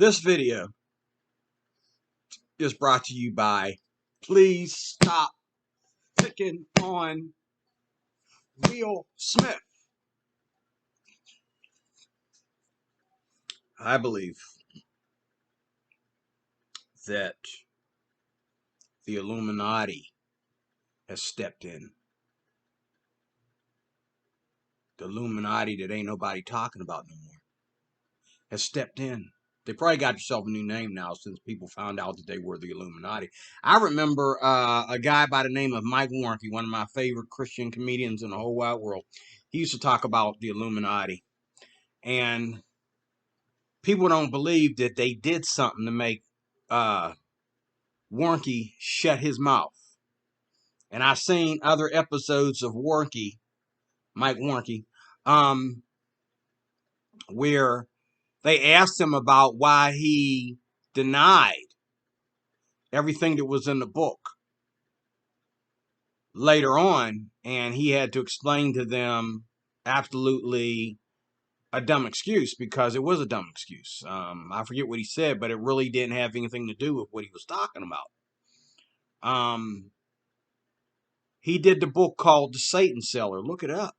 This video is brought to you by Please Stop Picking on Will Smith. I believe that the Illuminati has stepped in. The Illuminati that ain't nobody talking about no more has stepped in. They probably got themselves a new name now since people found out that they were the Illuminati. I remember a guy by the name of Mike Warnke, one of my favorite Christian comedians in the whole wide world. He used to talk about the Illuminati. And people don't believe that they did something to make Warnke shut his mouth. And I've seen other episodes of Warnke, Mike Warnke, where they asked him about why he denied everything that was in the book later on, and he had to explain to them absolutely a dumb excuse, because it was a dumb excuse. I forget what he said, but it really didn't have anything to do with what he was talking about. He did the book called The Satan Seller. Look it up.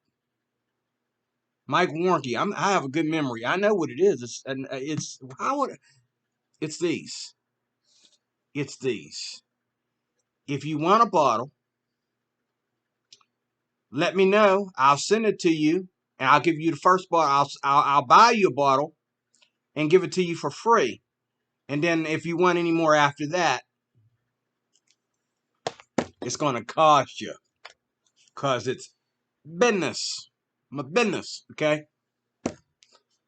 Mike Warnke. I have a good memory. I know what it is. It's these. It's these. If you want a bottle, let me know. I'll send it to you, and I'll give you the first bottle. I'll buy you a bottle and give it to you for free. And then if you want any more after that, it's going to cost you, because it's business. My business, okay?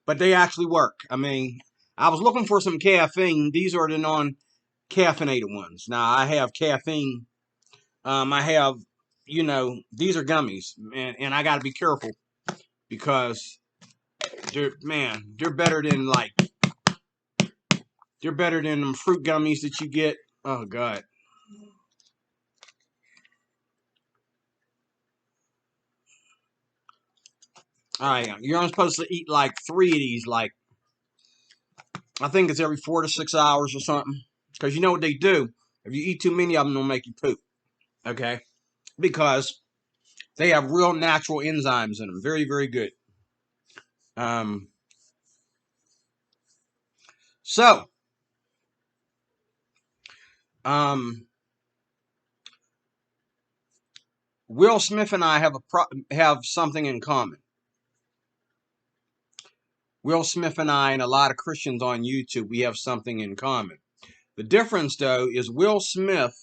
But they actually work. I mean, I was looking for some caffeine. These are the non-caffeinated ones. Now, I have caffeine. I have, these are gummies. And I got to be careful, because they're better than they're better than them fruit gummies that you get. Oh, God. All right, you're only supposed to eat like 3 of these, I think it's every 4 to 6 hours or something. Because you know what they do? If you eat too many of them, they'll make you poop. Okay? Because they have real natural enzymes in them. Very, very good. So, Will Smith and I have something in common. Will Smith and I and a lot of Christians on YouTube, we have something in common. The difference, though, is Will Smith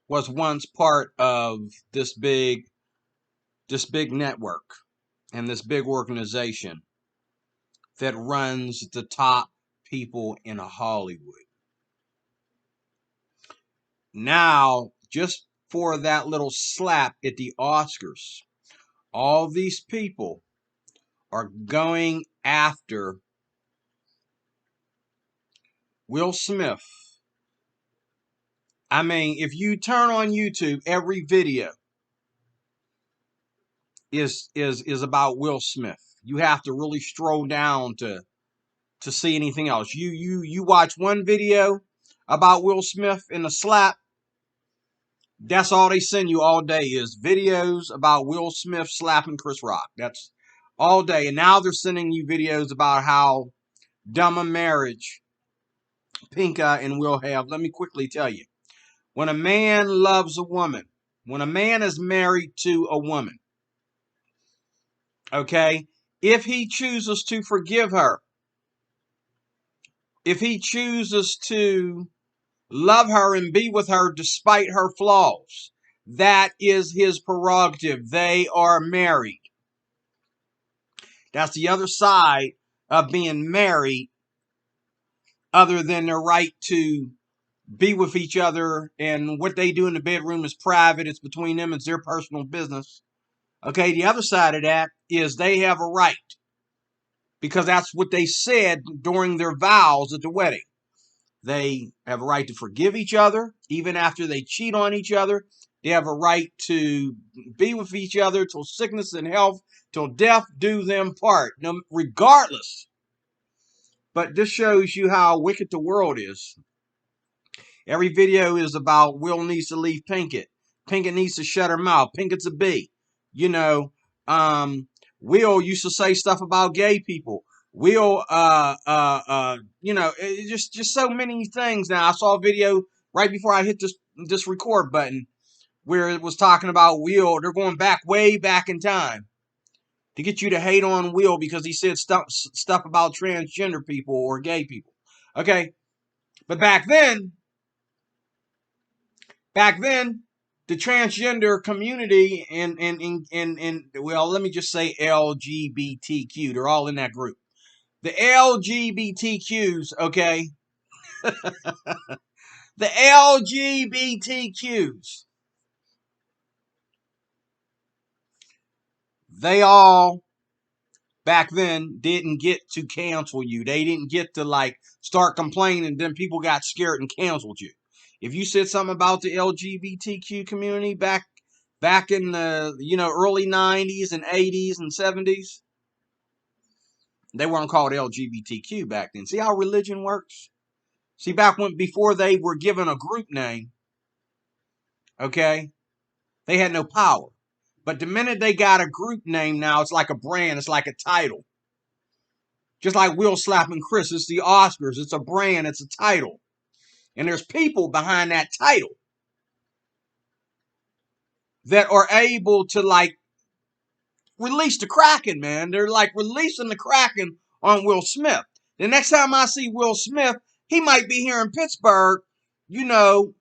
was once part of this big network and this big organization that runs the top people in Hollywood. Now, just for that little slap at the Oscars, all these people are going after Will Smith. I mean, if you turn on YouTube, every video is about Will Smith. You have to really stroll down to see anything else. You watch one video about Will Smith and the slap, that's all they send you all day is videos about Will Smith slapping Chris Rock. That's all day. And now they're sending you videos about how dumb a marriage Pinka and Will have. Let me quickly tell you. When a man loves a woman, when a man is married to a woman, okay, if he chooses to forgive her, if he chooses to love her and be with her despite her flaws, that is his prerogative. They are married. That's the other side of being married, other than their right to be with each other, and what they do in the bedroom is private. It's between them. It's their personal business. Okay, the other side of that is they have a right, because that's what they said during their vows at the wedding. They have a right to forgive each other, even after they cheat on each other. They have a right to be with each other till sickness and health, till death do them part, regardless. But this shows you how wicked the world is. Every video is about Will needs to leave Pinkett. Pinkett needs to shut her mouth. Pinkett's a B. You know, Will used to say stuff about gay people. Will, you know, just so many things. Now I saw a video right before I hit this record button where it was talking about Will. They're going back way back in time to get you to hate on Will because he said stuff about transgender people or gay people. Okay, but back then, the transgender community and well, let me just say LGBTQ. They're all in that group. The LGBTQs, okay, the LGBTQs, they all back then didn't get to cancel you. They didn't get to like start complaining, then people got scared and canceled you. If you said something about the LGBTQ community back in the, you know, early 90s and 80s and 70s, they weren't called LGBTQ back then. See how religion works? See, back when before they were given a group name, okay, they had no power. But the minute they got a group name now, it's like a brand, it's like a title. Just like Will slapping Chris, it's the Oscars, it's a brand, it's a title. And there's people behind that title that are able to like release the Kraken, man. They're like releasing the Kraken on Will Smith. The next time I see Will Smith, he might be here in Pittsburgh, you know,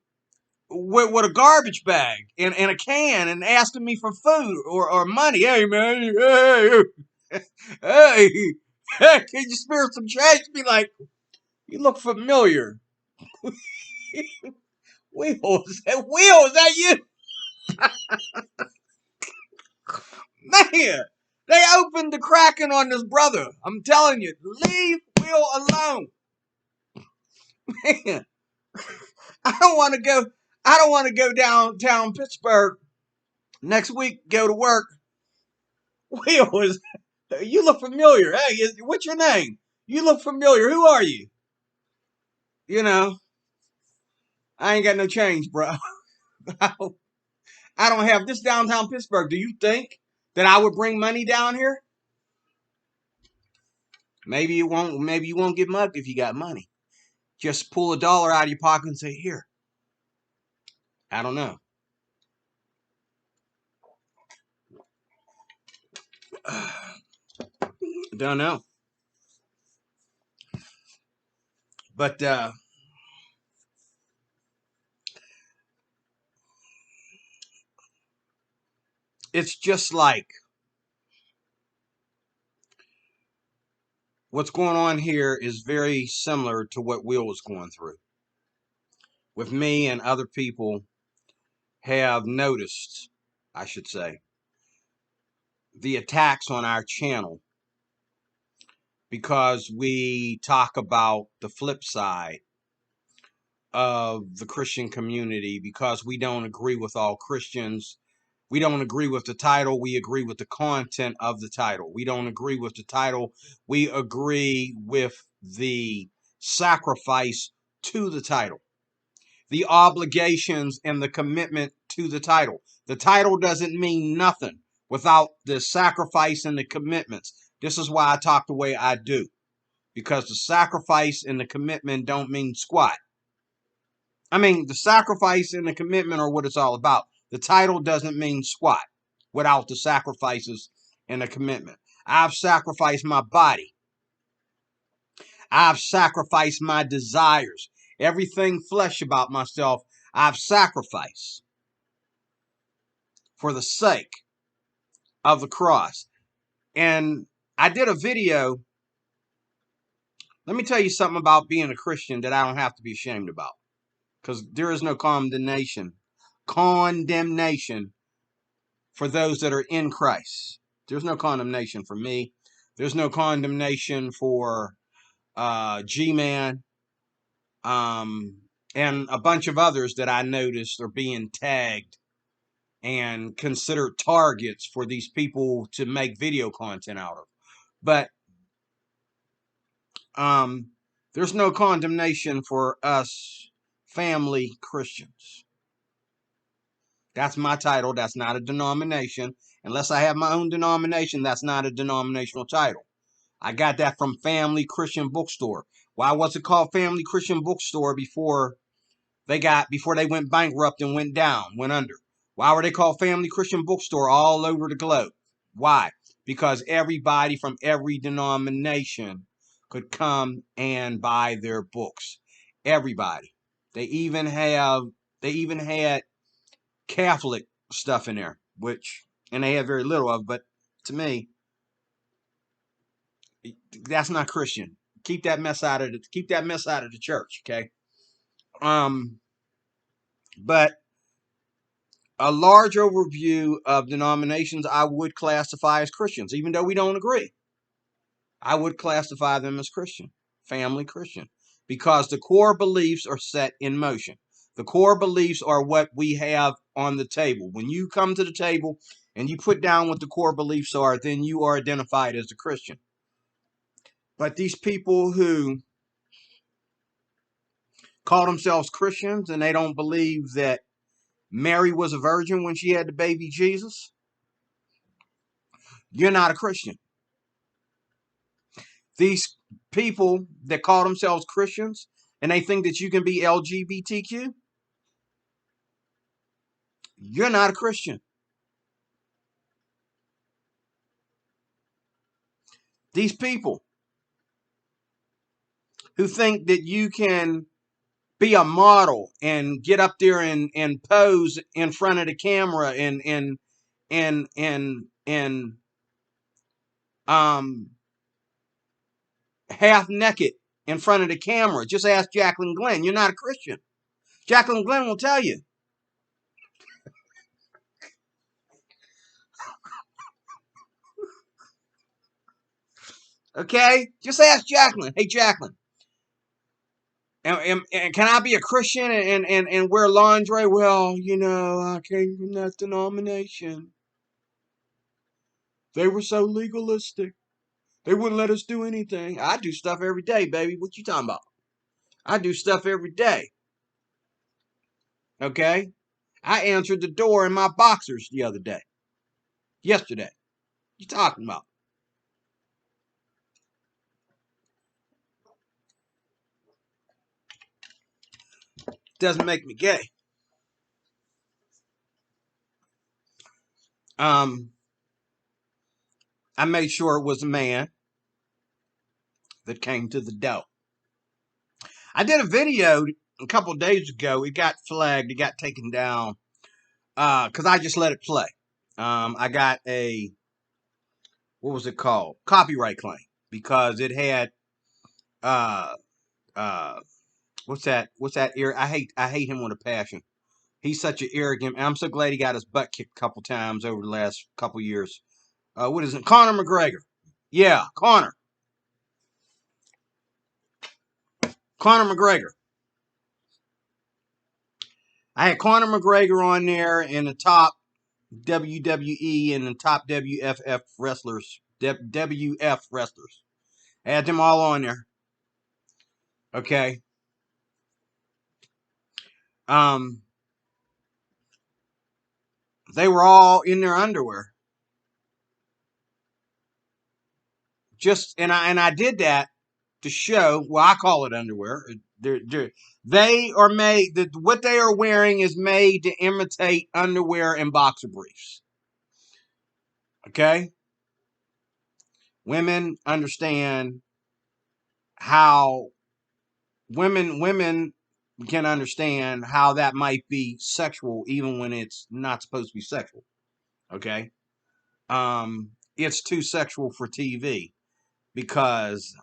with a garbage bag and a can and asking me for food or money. Hey, man, hey, hey, hey, can you spare some change? Be like, you look familiar. Will, is that you? Man, they opened the Kraken on this brother. I'm telling you, leave Will alone. Man, I don't want to go downtown Pittsburgh next week, go to work. Will is, you look familiar. Hey, what's your name? You look familiar. Who are you? You know, I ain't got no change, bro. I don't have this downtown Pittsburgh. Do you think that I would bring money down here? Maybe you won't. Maybe you won't get mugged if you got money. Just pull a dollar out of your pocket and say, "Here." I don't know. Don't know. But it's just like what's going on here is very similar to what Will was going through. With me and other people have noticed, I should say, the attacks on our channel because we talk about the flip side of the Christian community, because we don't agree with all Christians. We don't agree with the title. We agree with the content of the title. We don't agree with the title. We agree with the sacrifice to the title, the obligations and the commitment to the title. The title doesn't mean nothing without the sacrifice and the commitments. This is why I talk the way I do, because the sacrifice and the commitment don't mean squat. I mean, the sacrifice and the commitment are what it's all about. The title doesn't mean squat without the sacrifices and the commitment. I've sacrificed my body. I've sacrificed my desires. Everything flesh about myself, I've sacrificed for the sake of the cross. And I did a video. Let me tell you something about being a Christian that I don't have to be ashamed about, because there is no condemnation for those that are in Christ. There's no condemnation for me. There's no condemnation for G-Man, and a bunch of others that I noticed are being tagged and considered targets for these people to make video content out of. But there's no condemnation for us family Christians. That's my title. That's not a denomination. Unless I have my own denomination, that's not a denominational title. I got that from Family Christian Bookstore. Why was it called Family Christian Bookstore before they went bankrupt and went under? Why were they called Family Christian Bookstore all over the globe? Why? Because everybody from every denomination could come and buy their books. Everybody. They even had Catholic stuff in there, and they had very little of, but to me, that's not Christian. Keep that mess out of the church, okay? But a large overview of denominations I would classify as Christians, even though we don't agree. I would classify them as Christian, family Christian, because the core beliefs are set in motion. The core beliefs are what we have on the table. When you come to the table and you put down what the core beliefs are, then you are identified as a Christian. But these people who call themselves Christians and they don't believe that Mary was a virgin when she had the baby Jesus, you're not a Christian. These people that call themselves Christians and they think that you can be LGBTQ, you're not a Christian. These people who think that you can be a model and get up there and pose in front of the camera and half naked in front of the camera. Just ask Jacqueline Glenn. You're not a Christian. Jacqueline Glenn will tell you. Okay? Just ask Jacqueline. Hey, Jacqueline. And can I be a Christian and wear lingerie? Well, I came from that denomination. They were so legalistic. They wouldn't let us do anything. I do stuff every day, baby. What you talking about? I do stuff every day. Okay? I answered the door in my boxers the other day. Yesterday. What you talking about? Doesn't make me gay. I made sure it was a man that came to the door. I did a video a couple of days ago. It got flagged. It got taken down because I just let it play. I got what was it called? Copyright claim because it had uh what's that? I hate him with a passion. He's such an arrogant. I'm so glad he got his butt kicked a couple times over the last couple years. What is it? Conor McGregor. Yeah, Conor McGregor. I had Conor McGregor on there in the top WWE and the top WFF wrestlers. WF wrestlers. I had them all on there. Okay. They were all in their underwear. And I did that to show. Well, I call it underwear. They are made. What they are wearing is made to imitate underwear and boxer briefs. Okay. Women understand how women can understand how that might be sexual even when it's not supposed to be sexual. Okay. It's too sexual for TV because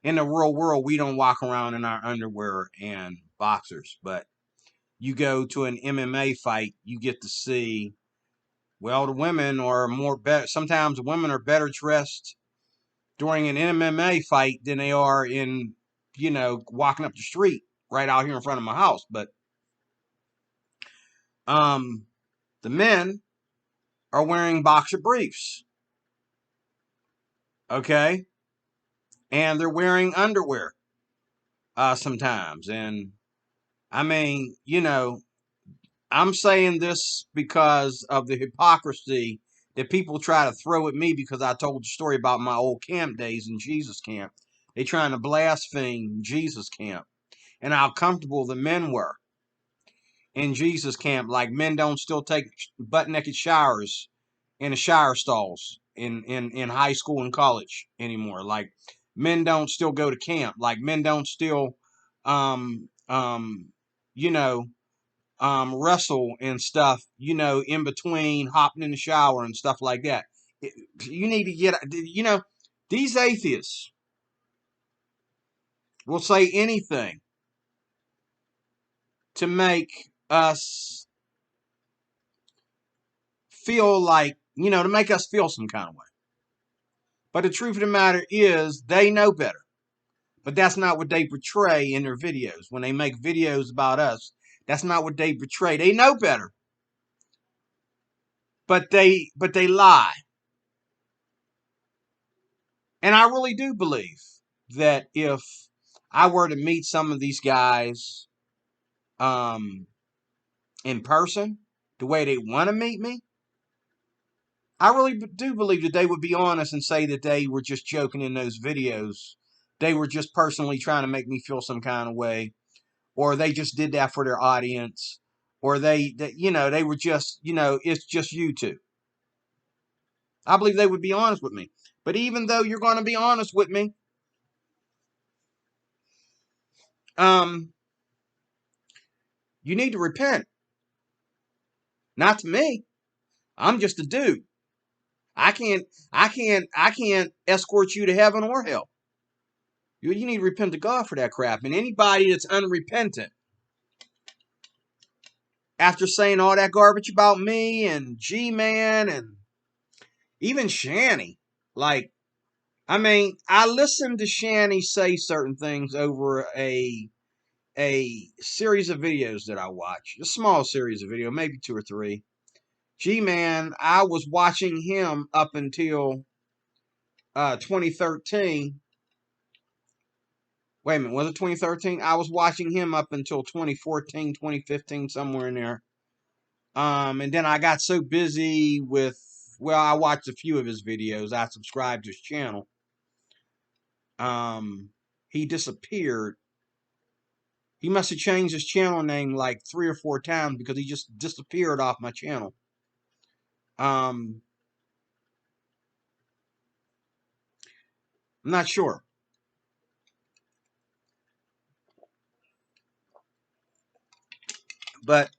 in the real world we don't walk around in our underwear and boxers, but you go to an MMA fight, you get to see, well, the women are sometimes the women are better dressed during an MMA fight than they are in, walking up the street right out here in front of my house. But the men are wearing boxer briefs. Okay? and they're wearing underwear sometimes. And I mean, you know, I'm saying this because of the hypocrisy that people try to throw at me because I told the story about my old camp days in Jesus camp. They trying to blaspheme Jesus camp and how comfortable the men were in Jesus camp. Like men don't still take butt naked showers in the shower stalls in high school and college anymore. Like men don't still go to camp. Like men don't still um um you know wrestle and stuff, you know, in between hopping in the shower and stuff like that. You need to get, you know, these atheists will say anything to make us feel like, you know, to make us feel some kind of way. But the truth of the matter is they know better. But that's not what they portray in their videos. When they make videos about us, that's not what they portray. They know better. But they lie. And I really do believe that if I were to meet some of these guys in person, the way they want to meet me, I really do believe that they would be honest and say that they were just joking in those videos. They were just personally trying to make me feel some kind of way, or they just did that for their audience, or they you know, they were just, you know, it's just YouTube. I believe they would be honest with me. But even though you're going to be honest with me, you need to repent. Not to me. I'm just a dude. I can't escort you to heaven or hell. You need to repent to God for that crap. And anybody that's unrepentant after saying all that garbage about me and G-Man and even Shanny, like, I mean, I listened to Shanny say certain things over a series of videos that I watched. A small series of videos, maybe 2 or 3. G-Man, I was watching him up until 2013. Wait a minute, was it 2013? I was watching him up until 2014, 2015, somewhere in there. And then I got so busy with, well, I watched a few of his videos. I subscribed to his channel. He disappeared. He must have changed his channel name like 3 or 4 times because he just disappeared off my channel. I'm not sure. But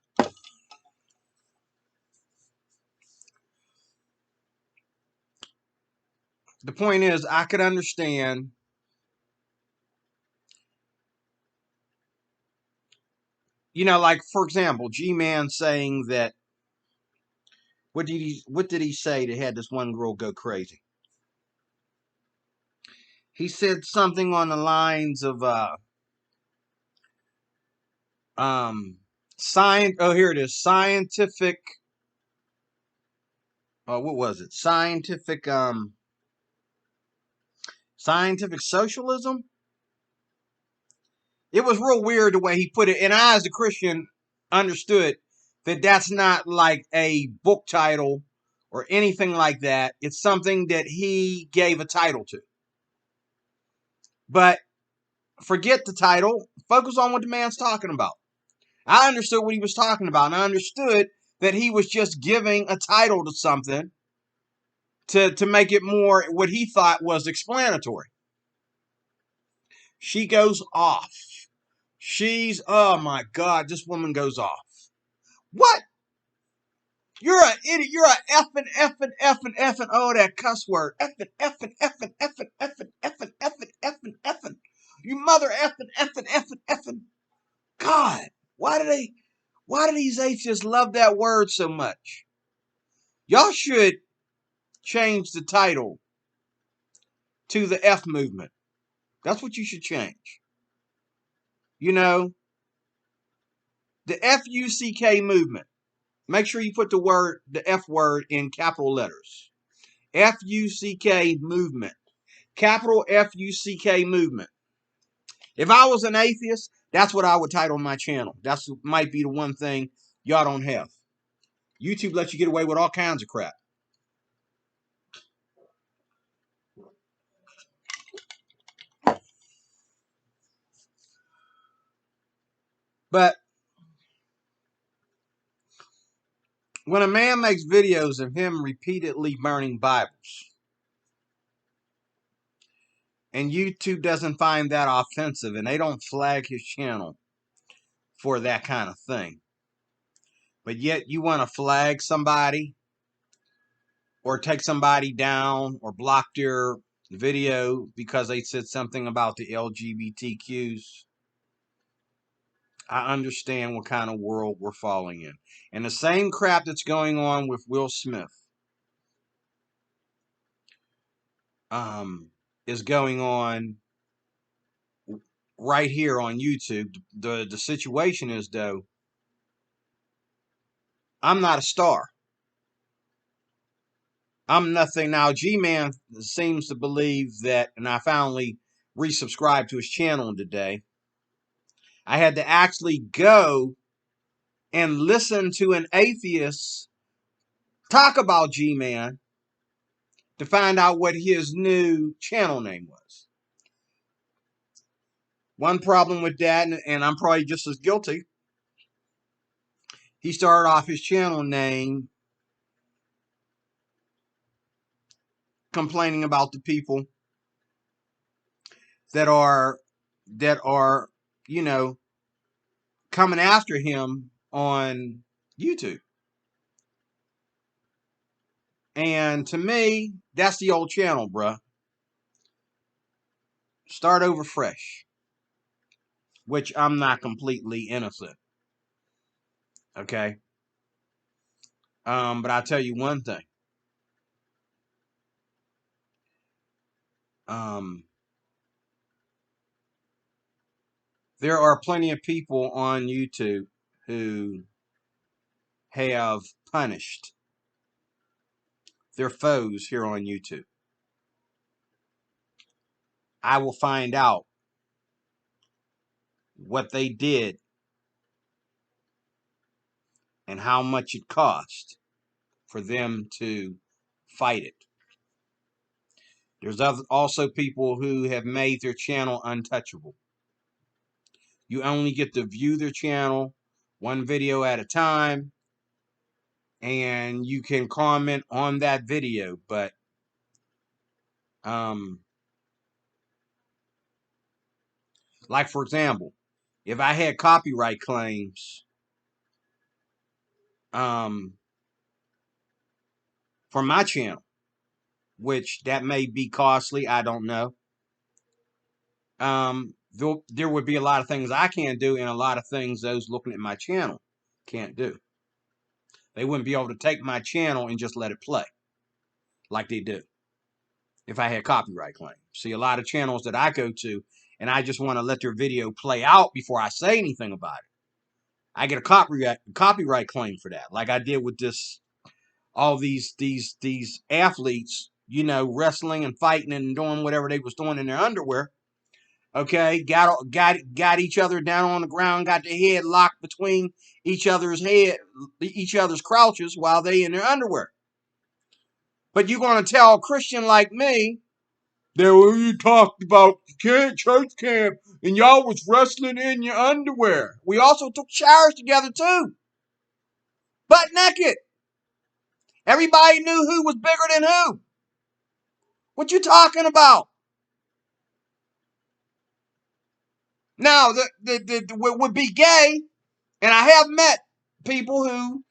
the point is, I could understand, you know, like, for example, G-Man saying that, what did he say that had this one girl go crazy? He said something on the lines of here it is, scientific, what was it? Scientific socialism? It was real weird the way he put it, and I, as a Christian, understood that that's not like a book title or anything like that. It's something that he gave a title to. But forget the title. Focus on what the man's talking about. I understood what he was talking about, and I understood that he was just giving a title to something to make it more what he thought was explanatory. She goes off. Oh my God, this woman goes off. What? You're an idiot. You're a effing, oh, that cuss word. Effing. You mother effing. God, why do these atheists love that word so much? Y'all should change the title to the F movement. That's what you should change. You know, the FUCK movement. Make sure you put the F word in capital letters. FUCK movement. Capital F-U-C-K movement. If I was an atheist, that's what I would title my channel. That's might be the one thing y'all don't have. YouTube lets you get away with all kinds of crap. But when a man makes videos of him repeatedly burning Bibles, and YouTube doesn't find that offensive, and they don't flag his channel for that kind of thing, but yet you want to flag somebody or take somebody down or block their video because they said something about the LGBTQs, I understand what kind of world we're falling in. And the same crap that's going on with Will Smith is going on right here on YouTube. The situation is, though, I'm not a star. I'm nothing. Now, G-Man seems to believe that, and I finally resubscribed to his channel today. I had to actually go and listen to an atheist talk about G-Man to find out what his new channel name was. One problem with that, and I'm probably just as guilty, he started off his channel name complaining about the people that are, you know, coming after him on YouTube. And to me, that's the old channel, bruh. Start over fresh. Which I'm not completely innocent. Okay? But I'll tell you one thing. There are plenty of people on YouTube who have punished their foes here on YouTube. I will find out what they did and how much it cost for them to fight it. There's also people who have made their channel untouchable. You only get to view their channel one video at a time, and you can comment on that video, but like, for example, if I had copyright claims for my channel, which that may be costly, I don't know. There would be a lot of things I can't do and a lot of things those looking at my channel can't do. They wouldn't be able to take my channel and just let it play like they do if I had copyright claims. See, a lot of channels that I go to and I just want to let their video play out before I say anything about it, I get a copyright claim for that, like I did with all these athletes, you know, wrestling and fighting and doing whatever they was doing in their underwear. Okay, got each other down on the ground, got their head locked between each other's crouches while they in their underwear. But you're gonna tell a Christian like me that when you talked about church camp and y'all was wrestling in your underwear. We also took showers together too, butt naked. Everybody knew who was bigger than who. What you talking about? Now, would be gay, and I have met people who,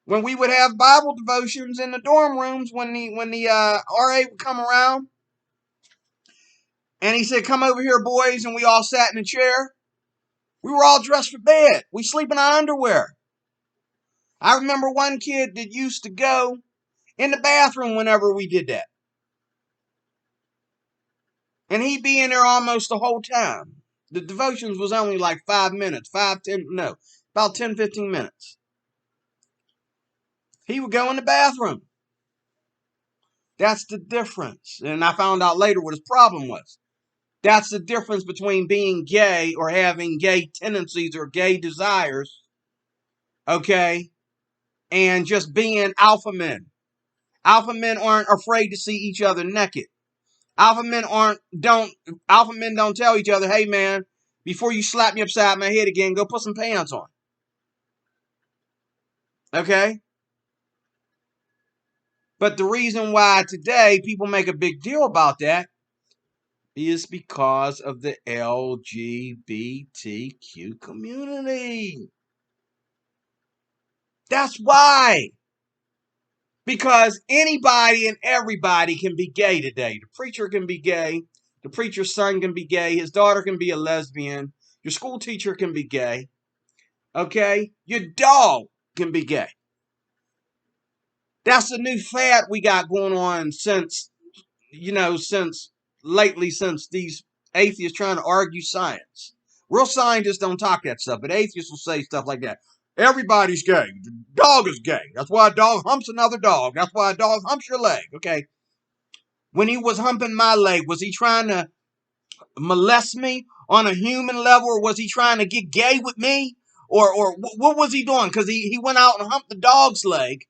when we would have Bible devotions in the dorm rooms, when the RA would come around, and he said, "Come over here, boys," and we all sat in a chair. We were all dressed for bed. We sleep in our underwear. I remember one kid that used to go in the bathroom whenever we did that, and he'd be in there almost the whole time. The devotions was only like 5 minutes, about 10, 15 minutes. He would go in the bathroom. That's the difference. And I found out later what his problem was. That's the difference between being gay or having gay tendencies or gay desires, okay, and just being alpha men. Alpha men aren't afraid to see each other naked. Alpha men don't tell each other, hey man, before you slap me upside my head again, go put some pants on. Okay? But the reason why today people make a big deal about that is because of the LGBTQ community. That's why. Because anybody and everybody can be gay today. The preacher can be gay. The preacher's son can be gay. His daughter can be a lesbian. Your school teacher can be gay. Okay? Your dog can be gay. That's the new fad we got going on since since these atheists trying to argue science. Real scientists don't talk that stuff, but atheists will say stuff like that. Everybody's gay. The dog is gay. That's why a dog humps another dog. That's why a dog humps your leg. Okay. When he was humping my leg, was he trying to molest me on a human level, or was he trying to get gay with me? Or what was he doing? Because he went out and humped the dog's leg.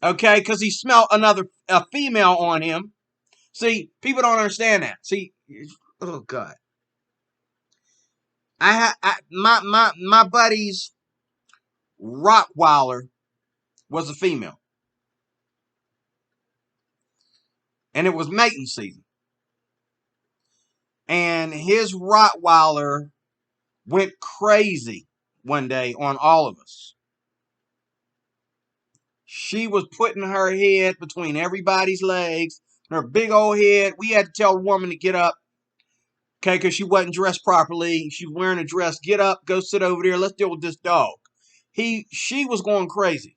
Okay, because he smelled a female on him. See, people don't understand that. See, oh God, my buddy's Rottweiler was a female, and it was mating season, and his Rottweiler went crazy one day on all of us. She was putting her head between everybody's legs, her big old head. We had to tell the woman to get up, okay, because she wasn't dressed properly. She was wearing a dress. Get up, go sit over there. Let's deal with this dog. She was going crazy.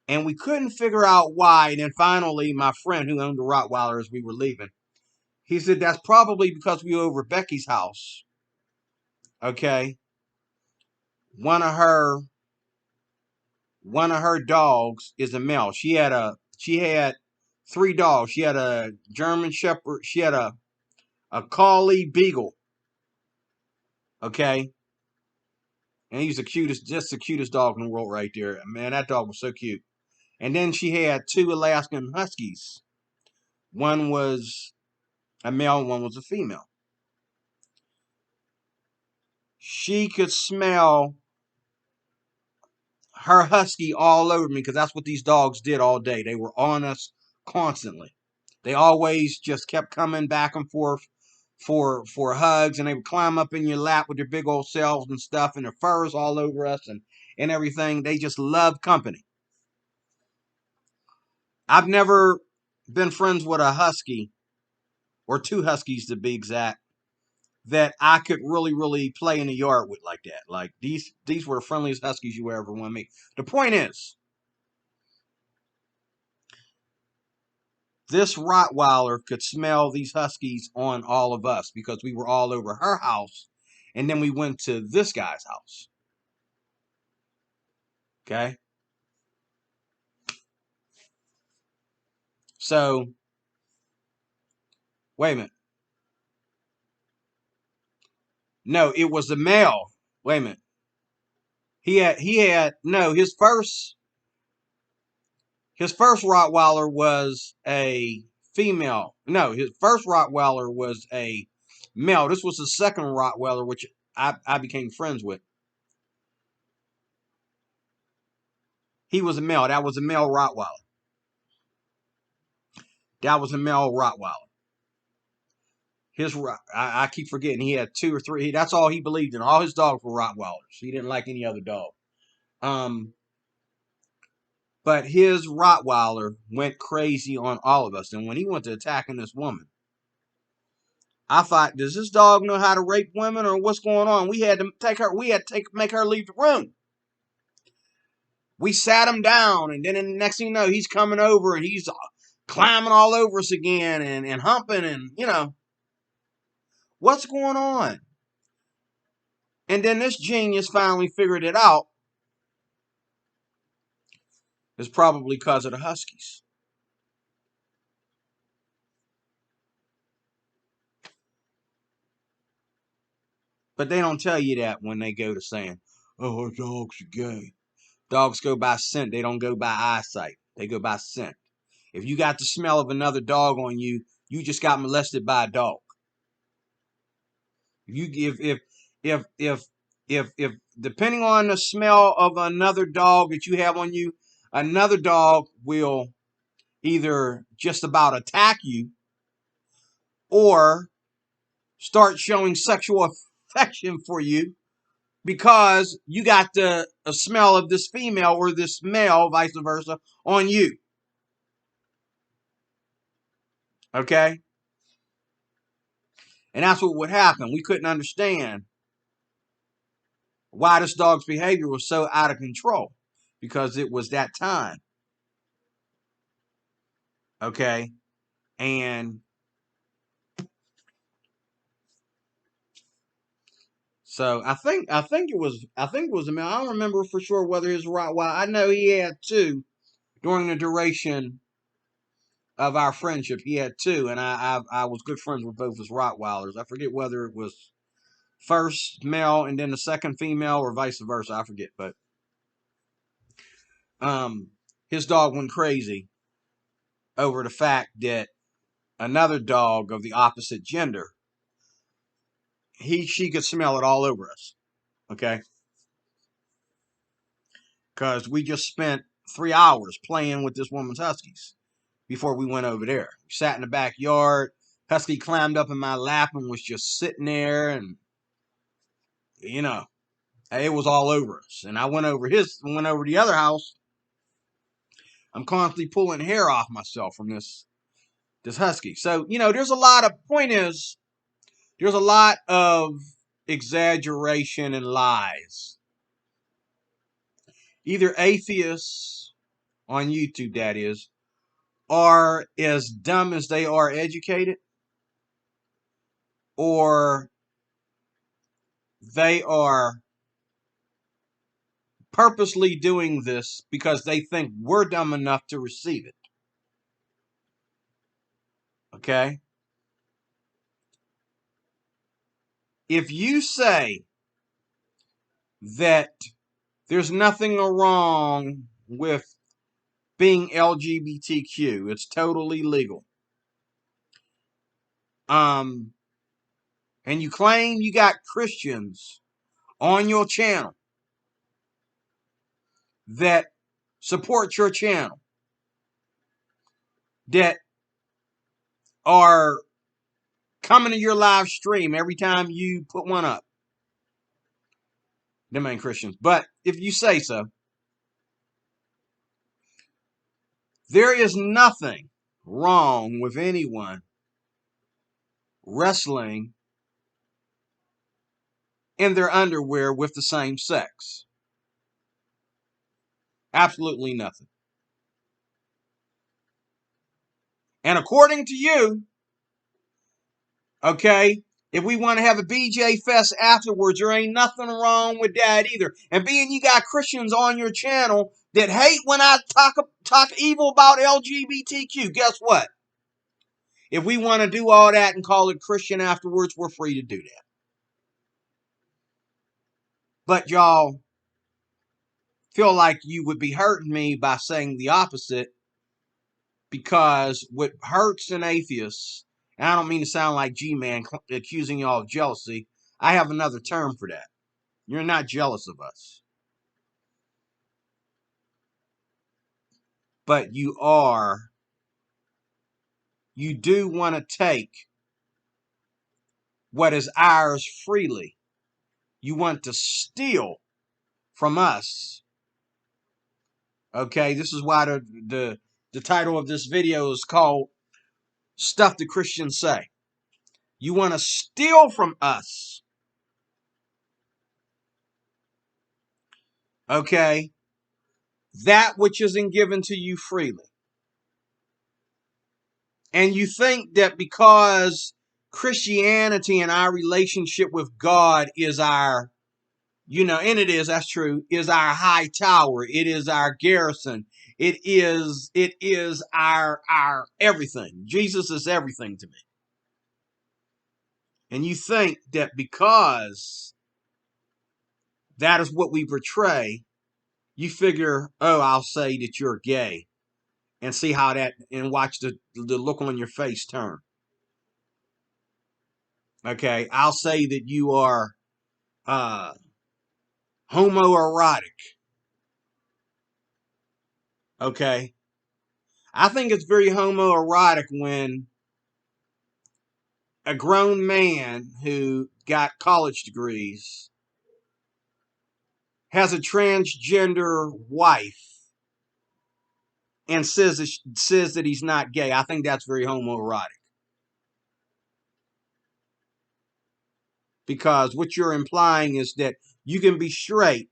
And we couldn't figure out why. And then finally, my friend who owned the Rottweiler, as we were leaving, he said that's probably because we were over Becky's house. Okay. One of her dogs is a male. She had 3 dogs. She had a German Shepherd. She had a Collie Beagle. Okay. And he's just the cutest dog in the world right there. Man, that dog was so cute. And then she had 2 Alaskan Huskies. One was a male and one was a female. She could smell her husky all over me because that's what these dogs did all day. They were on us constantly. They always just kept coming back and forth for hugs, and they would climb up in your lap with their big old selves and stuff, and their furs all over us and everything. They just love company. I've never been friends with a husky, or 2 huskies to be exact, that I could really, really play in the yard with like that. Like these were the friendliest huskies you ever want to meet. The point is, this Rottweiler could smell these huskies on all of us because we were all over her house, and then we went to this guy's house. Okay? So, wait a minute. No, it was a male. Wait a minute. His first Rottweiler was a female. No, his first Rottweiler was a male. This was the second Rottweiler, which I became friends with. He was a male. That was a male Rottweiler. That was a male Rottweiler. I keep forgetting he had 2 or 3. That's all he believed in. All his dogs were Rottweilers. He didn't like any other dog. But his Rottweiler went crazy on all of us. And when he went to attacking this woman, I thought, does this dog know how to rape women or what's going on? We had to make her leave the room. We sat him down, and then the next thing you know, he's coming over and he's climbing all over us again and humping and, what's going on? And then this genius finally figured it out. is probably because of the Huskies. But they don't tell you that when they go to saying, oh, our dogs are gay. Dogs go by scent. They don't go by eyesight. They go by scent. If you got the smell of another dog on you, you just got molested by a dog. If depending on the smell of another dog that you have on you, another dog will either just about attack you or start showing sexual affection for you because you got the smell of this female or this male, vice versa, on you. Okay? And that's what would happen. We couldn't understand why this dog's behavior was so out of control because it was that time. Okay? And so I think it was a male. I don't remember for sure whether his Rottweiler. I know he had two during the duration of our friendship. He had two, and I was good friends with both his Rottweilers. I forget whether it was first male and then the second female or vice versa. I forget, but his dog went crazy over the fact that another dog of the opposite gender, she could smell it all over us. Okay, because we just spent 3 hours playing with this woman's huskies before we went over there. We sat in the backyard. Husky climbed up in my lap and was just sitting there, and you know, it was all over us. And I went over the other house. I'm constantly pulling hair off myself from this husky. So, there's a lot of exaggeration and lies. Either atheists on YouTube, that is, are as dumb as they are educated, or they are purposely doing this because they think we're dumb enough to receive it. Okay? If you say that there's nothing wrong with being LGBTQ, it's totally legal. And you claim you got Christians on your channel that support your channel, that are coming to your live stream every time you put one up. Them ain't Christians. But if you say so, there is nothing wrong with anyone wrestling in their underwear with the same sex. Absolutely nothing. And according to you, okay, if we want to have a BJ Fest afterwards, there ain't nothing wrong with that either. And being you got Christians on your channel that hate when I talk evil about LGBTQ, guess what? If we want to do all that and call it Christian afterwards, we're free to do that. But y'all feel like you would be hurting me by saying the opposite, because what hurts an atheist, and I don't mean to sound like G-Man accusing y'all of jealousy, I have another term for that. You're not jealous of us. But you do want to take what is ours freely. You want to steal from us. Okay, this is why the title of this video is called Stuff the Christians Say. You want to steal from us. Okay, that which isn't given to you freely. And you think that because Christianity and our relationship with God is our, and it is, that's true, is our high tower. It is our garrison. It is our everything. Jesus is everything to me. And you think that because that is what we portray, you figure, oh, I'll say that you're gay and see how that, and watch the look on your face turn. Okay, I'll say that you are homoerotic. Okay, I think it's very homoerotic when a grown man who got college degrees has a transgender wife and says that he's not gay. I think that's very homoerotic. Because what you're implying is that you can be straight,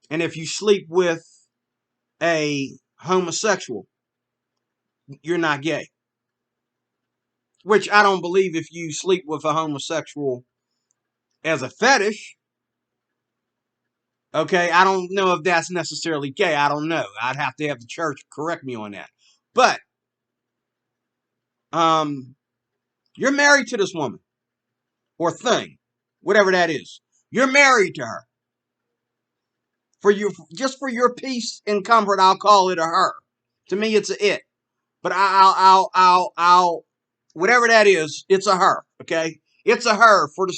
and if you sleep with a homosexual, you're not gay. Which I don't believe if you sleep with a homosexual as a fetish. Okay, I don't know if that's necessarily gay. I don't know. I'd have to have the church correct me on that. But you're married to this woman or thing, whatever that is. You're married to her. Just for your peace and comfort, I'll call it a her. To me, it's a it. But I'll whatever that is, it's a her. Okay, it's a her for the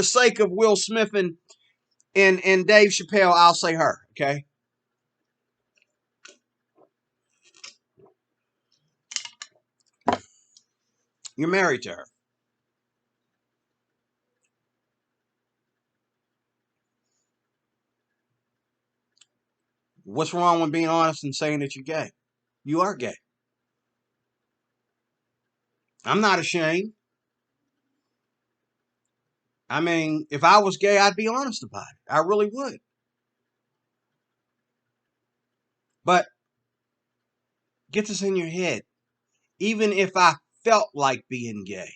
sake of Will Smith and Dave Chappelle. I'll say her. Okay. You're married to her. What's wrong with being honest and saying that you're gay? You are gay. I'm not ashamed. I mean, if I was gay, I'd be honest about it. I really would. But get this in your head. Even if I felt like being gay,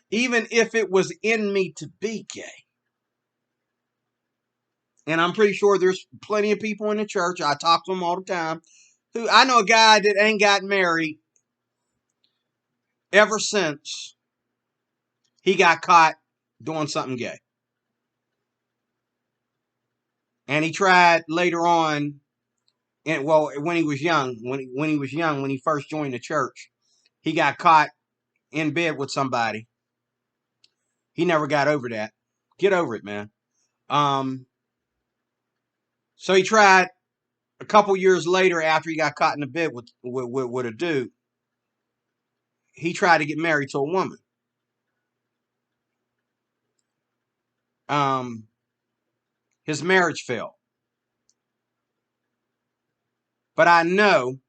even if it was in me to be gay, and I'm pretty sure there's plenty of people in the church, I talk to them all the time, who I know a guy that ain't got married ever since he got caught doing something gay. And he tried later on, and well, when he was young, when he first joined the church, he got caught in bed with somebody. He never got over that. Get over it, man. So he tried a couple years later after he got caught in the bed with a dude. He tried to get married to a woman. His marriage failed. But I know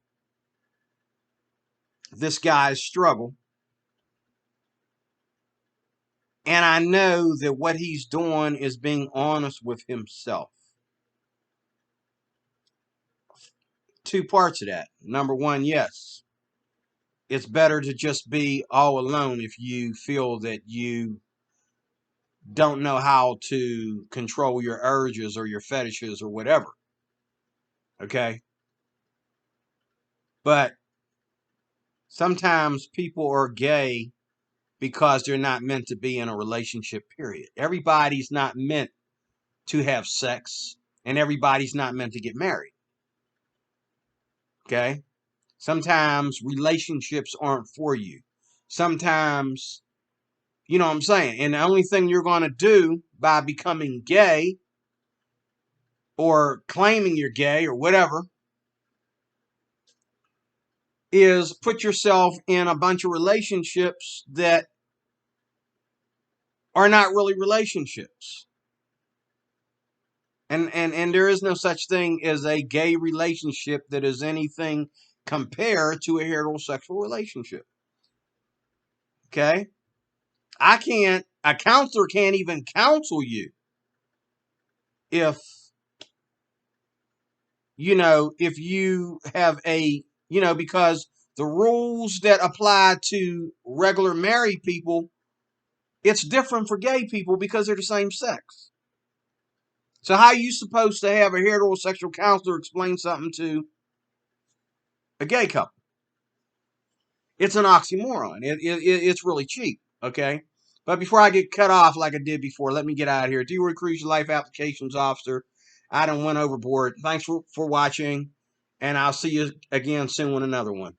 this guy's struggle. And I know that what he's doing is being honest with himself. Two parts of that. Number one, yes, it's better to just be all alone if you feel that you don't know how to control your urges or your fetishes or whatever. Okay? But sometimes people are gay because they're not meant to be in a relationship, period. Everybody's not meant to have sex, and everybody's not meant to get married. Okay? Sometimes relationships aren't for you. Sometimes, you know what I'm saying? And the only thing you're going to do by becoming gay or claiming you're gay or whatever is put yourself in a bunch of relationships that are not really relationships. And there is no such thing as a gay relationship that is anything compared to a heterosexual relationship. Okay? A counselor can't even counsel you if, if you have because the rules that apply to regular married people, it's different for gay people because they're the same sex. So how are you supposed to have a heterosexual counselor explain something to a gay couple? It's an oxymoron. It's really cheap, okay? But before I get cut off like I did before, let me get out of here. D-Roy Cruz, your life applications officer. I done went overboard. Thanks for watching, and I'll see you again soon with another one.